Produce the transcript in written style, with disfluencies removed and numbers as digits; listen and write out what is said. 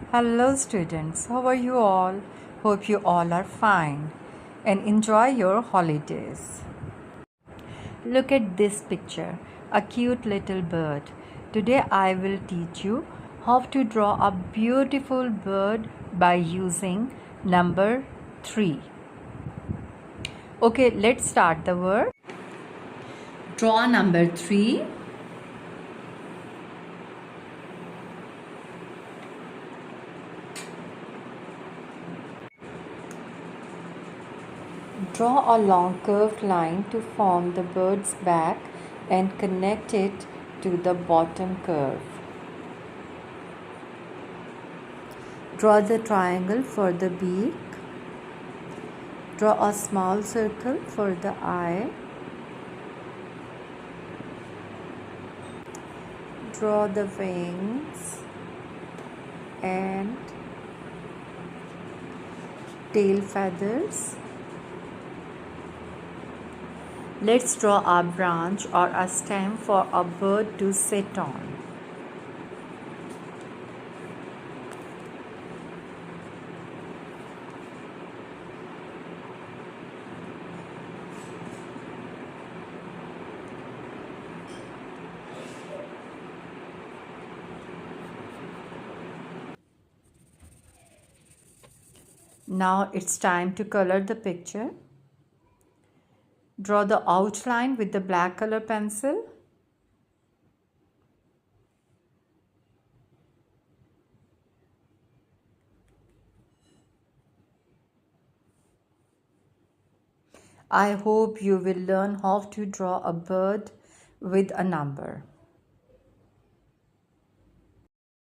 Hello, students. How are you all? Hope you all are fine and enjoy your holidays. Look at this picture, a cute little bird. Today, I will teach you how to draw a beautiful bird by using number 3. Okay, let's start the word. Draw number 3. Draw a long curved line to form the bird's back and connect it to the bottom curve. Draw the triangle for the beak. Draw a small circle for the eye. Draw the wings and tail feathers. Let's draw a branch or a stem for a bird to sit on. Now it's time to color the picture. Draw the outline with the black color pencil. I hope you will learn how to draw a bird with a number.